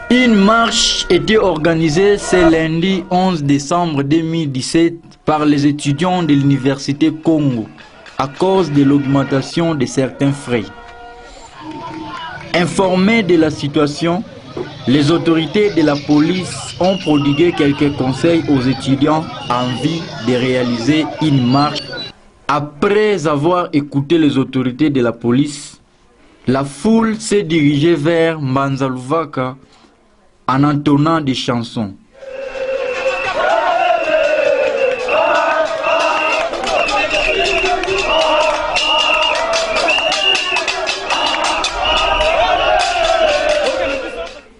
Une marche était organisée ce lundi 11 décembre 2017 par les étudiants de l'Université Congo à cause de l'augmentation de certains frais. Informés de la situation, les autorités de la police ont prodigué quelques conseils aux étudiants en vue de réaliser une marche. Après avoir écouté les autorités de la police, la foule s'est dirigée vers Mbanza-Luvaka en entonnant des chansons.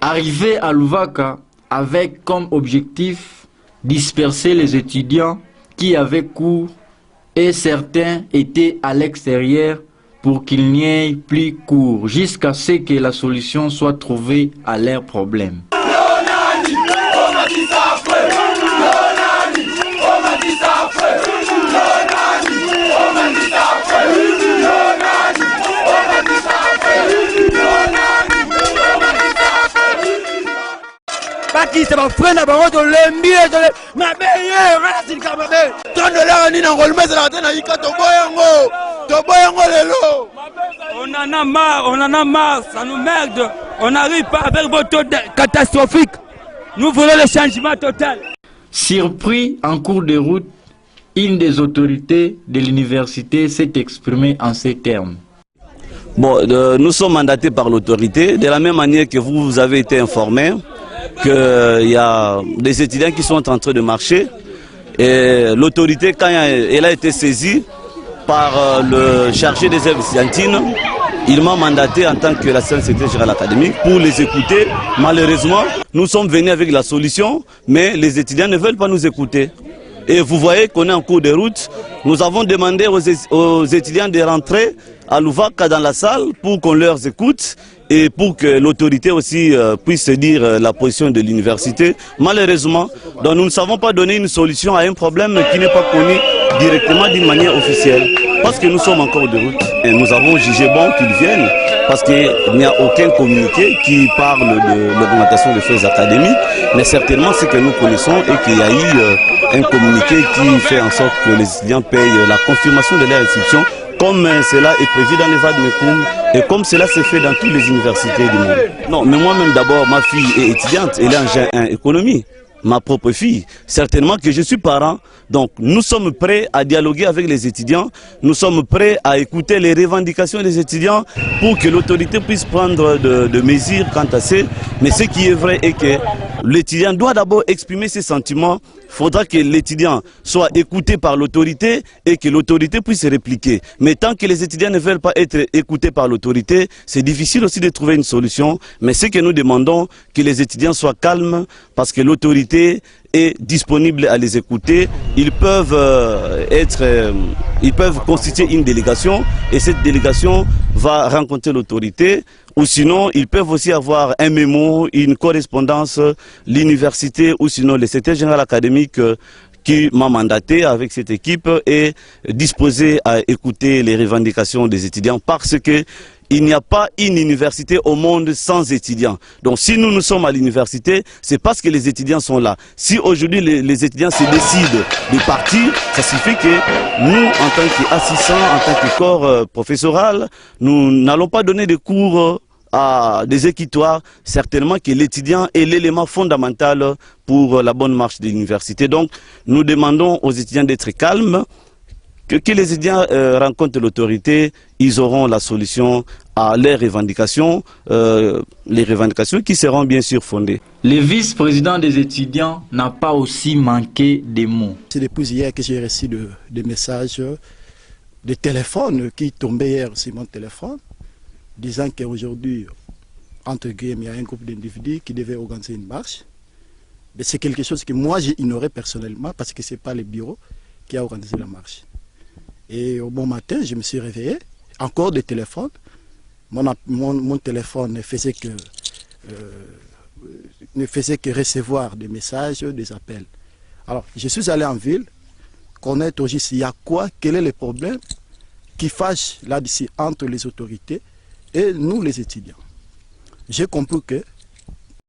Arrivé à Luvaka avec comme objectif disperser les étudiants qui avaient cours et certains étaient à l'extérieur pour qu'il n'y ait plus cours jusqu'à ce que la solution soit trouvée à leurs problèmes. C'est ma frère na bango to lembi na meilleur racine kamame tondo la ni na ngolme za na yika to boyango lelo. On en a marre, ça nous merde. On n'arrive pas avec votre taux catastrophique. Nous voulons le changement total. Surpris en cours de route, une des autorités de l'université s'est exprimée en ces termes. Bon, nous sommes mandatés par l'autorité, de la même manière que vous avez été informés qu'il y a des étudiants qui sont en train de marcher. Et l'autorité, quand elle a été saisie par le chargé des œuvres estudiantines, il m'a mandaté en tant que l'assistant secrétaire général académique pour les écouter. Malheureusement, nous sommes venus avec la solution, mais les étudiants ne veulent pas nous écouter. Et vous voyez qu'on est en cours de route. Nous avons demandé aux étudiants de rentrer à Luvaka dans la salle pour qu'on leur écoute et pour que l'autorité aussi puisse dire la position de l'université. Malheureusement, donc nous ne savons pas donner une solution à un problème qui n'est pas connu directement d'une manière officielle. Parce que nous sommes encore de route. Et nous avons jugé bon qu'ils viennent parce qu'il n'y a aucun communiqué qui parle de l'augmentation des frais académiques. Mais certainement ce que nous connaissons est qu'il y a eu un communiqué qui fait en sorte que les étudiants payent la confirmation de leur inscription comme cela est prévu dans les Vadmekoum et comme cela se fait dans toutes les universités du monde. Non, mais moi-même d'abord, ma fille est étudiante, elle est en économie. Ma propre fille. Certainement que je suis parent, donc nous sommes prêts à dialoguer avec les étudiants, nous sommes prêts à écouter les revendications des étudiants pour que l'autorité puisse prendre de mesures quant à ça. Mais ce qui est vrai est que l'étudiant doit d'abord exprimer ses sentiments. Il faudra que l'étudiant soit écouté par l'autorité et que l'autorité puisse répliquer. Mais tant que les étudiants ne veulent pas être écoutés par l'autorité, c'est difficile aussi de trouver une solution. Mais ce que nous demandons, que les étudiants soient calmes parce que l'autorité est disponible à les écouter. Ils peuvent constituer une délégation et cette délégation va rencontrer l'autorité. Ou sinon, ils peuvent aussi avoir un mémo, une correspondance, l'université ou sinon le secrétaire général académique qui m'a mandaté avec cette équipe est disposé à écouter les revendications des étudiants parce que il n'y a pas une université au monde sans étudiants. Donc si nous sommes à l'université, c'est parce que les étudiants sont là. Si aujourd'hui les étudiants se décident de partir, ça signifie que nous, en tant qu'assistants, en tant que corps professoral, nous n'allons pas donner des cours à des équitoires. Certainement que l'étudiant est l'élément fondamental pour la bonne marche de l'université. Donc nous demandons aux étudiants d'être calmes, que les étudiants rencontrent l'autorité, ils auront la solution à leurs revendications, les revendications qui seront bien sûr fondées. Le vice-président des étudiants n'a pas aussi manqué des mots. C'est depuis hier que j'ai reçu des messages, des téléphones qui tombaient hier sur mon téléphone, disant qu'aujourd'hui, entre guillemets, il y a un groupe d'individus qui devait organiser une marche. C'est quelque chose que moi j'ai ignoré personnellement parce que ce n'est pas le bureau qui a organisé la marche. Et au bon matin, je me suis réveillé, encore des téléphones. Mon téléphone ne faisait que recevoir des messages, des appels. Alors, je suis allé en ville, connaître aussi s'il y a quoi, quel est le problème qui fâche là-dessus entre les autorités et nous les étudiants. J'ai compris que